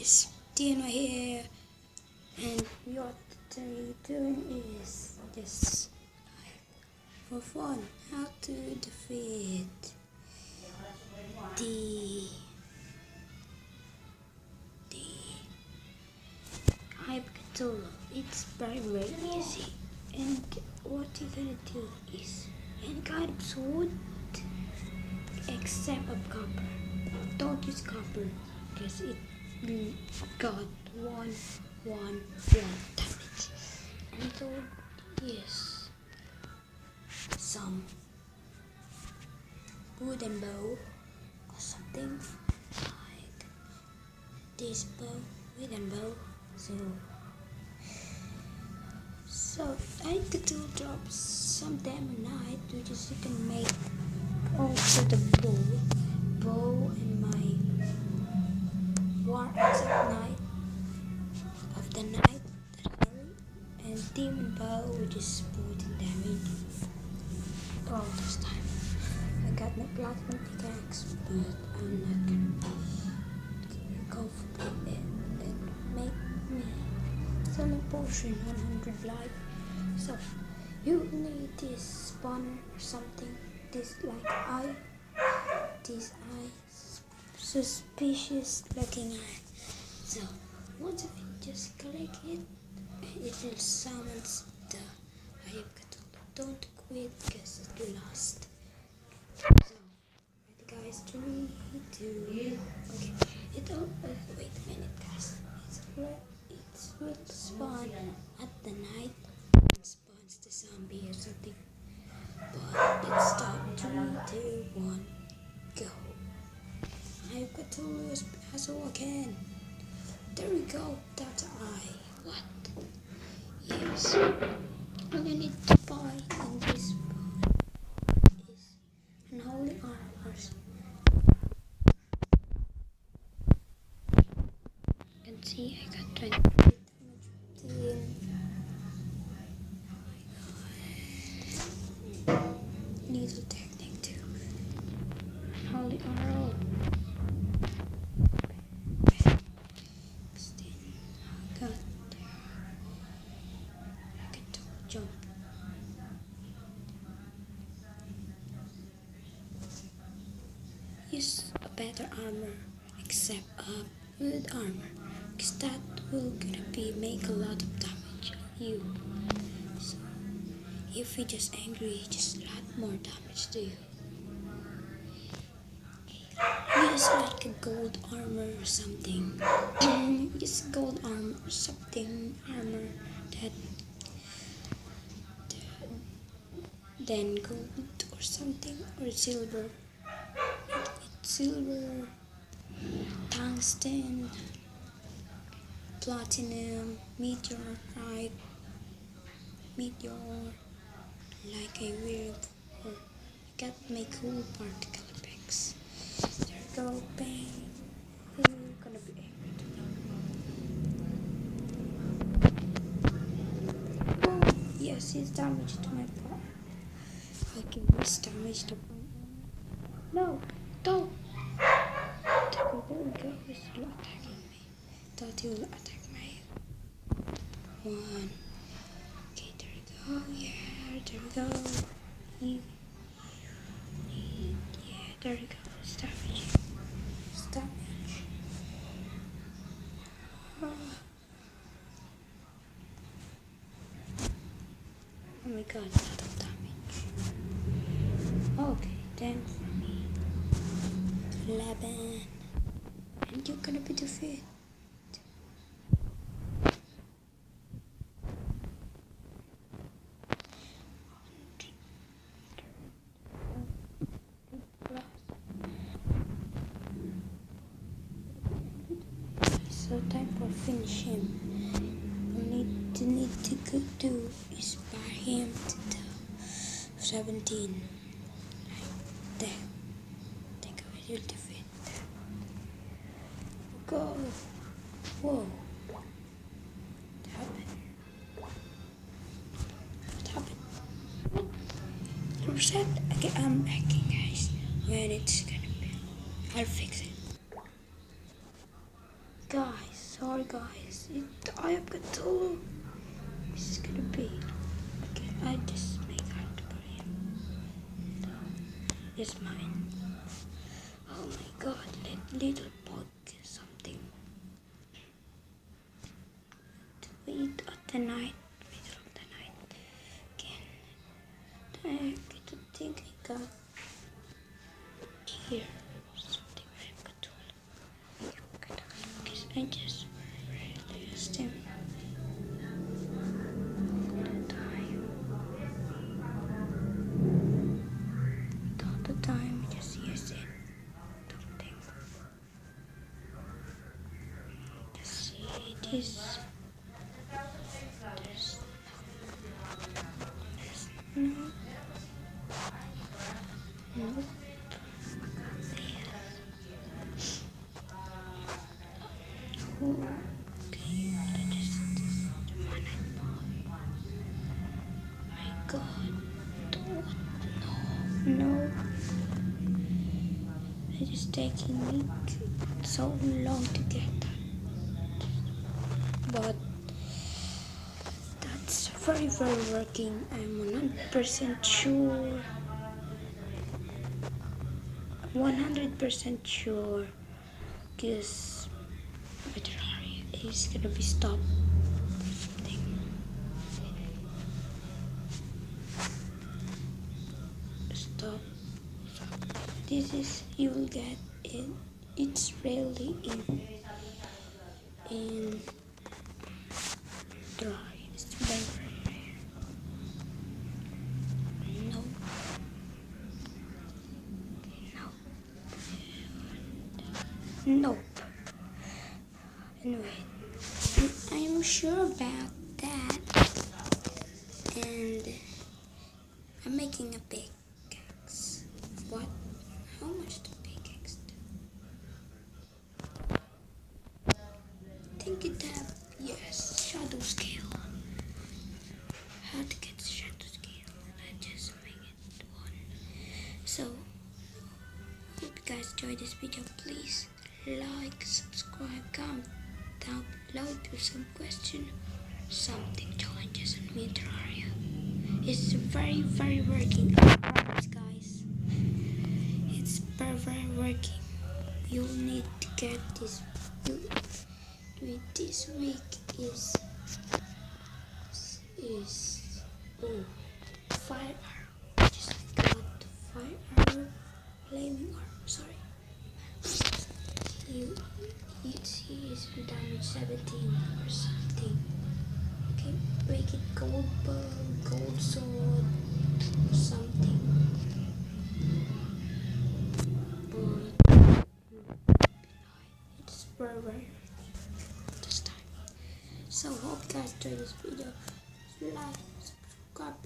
guys, Dino here, and what we're doing is just for fun how to defeat the Hype Cthulhu. It's very easy, and what you're gonna do is any kind of sword except of copper. Don't use copper because it got one damage. And don't use some wooden bow or something like this bow, wooden bow. So I could drop some diamond knight, which is you can make also the bow and my war axe of night of the night, and demon bow, which is 14 damage all this time. I got my platinum pickaxe, but I'm not gonna go for it and make me selling potion 100 life. So you need this spawner or something. This eye, suspicious looking eye. So once you just click it, it will summon the Hype Cthulhu. Don't quit because it will last. So ready guys, 3, 2, okay. Wait a minute guys. It will spawn at the night and spawns the zombie or something. But let's start. 3, 2, 1, go. Hype Cthulhu as well again. There we go. That's eye. What? Yes. I'm gonna need to buy in this book is unholy armors. You can see I got 20 15. Needle technique too. Unholy arrow. Jump. Use a better armor except a good armor, because that will gonna make a lot of damage on you. So if you're just angry, just a lot more damage to you. Use like a gold armor or something. Use gold armor or something, armor that then gold or something, or silver. It's silver, tungsten, platinum, meteorite, like a weird. Or got my cool particle effects. There we go, bang. You're gonna be angry to me. Oh, yes, it's damage to my part. I can risk damage to. No, don't. There we go. He's still attacking me. Thought he will attack me. 1. Okay, there we go. Yeah, there we go. Yeah, there we go. It's damage. Oh my god, a lot of damage. Okay, then for me. 11. And you're gonna be defeated. So time for finish him. Need to do is buy him to the 17. Like that. I think I will defeat that. Go. Whoa. What happened? Reset. Okay, I'm hacking guys. When it's gonna be, I'll fix it. Guys, Sorry guys, I have Cthulhu. This is gonna be okay. I just make art for him. It's mine. Oh my god, little bug something. Wait at the night, middle of the night. Again, I think I got here something I have Cthulhu. Because I just released him. All the time, just use it. Something. Just see this. There's no. Nope. Okay, that is the one I bought. My god. No. It is taking me so long to get that. But that's very working. I'm 100% sure. 100% sure. Because my Terraria is gonna be stopped or something. Stop. This is, you will get it. It's really in dry. It's very rare. No. Nope. Anyway, I'm sure about that. And I'm making a pickaxe. What? How much the pickaxe do? I think it have, yes, shadow scale. How to get the shadow scale? I just make it one. So, hope you guys enjoyed this video. Please like, subscribe, comment down below, do some question, something challenges on me Terraria. It's very working. I promise guys. It's very working. You'll need to get this. This week is fire arrow. Just got fire arrow, flaming arrow. Sorry. He is damage 17 or something. Okay, make it gold bow, gold sword, or something. But it's very this time. So hope you guys enjoyed this video. Like, subscribe,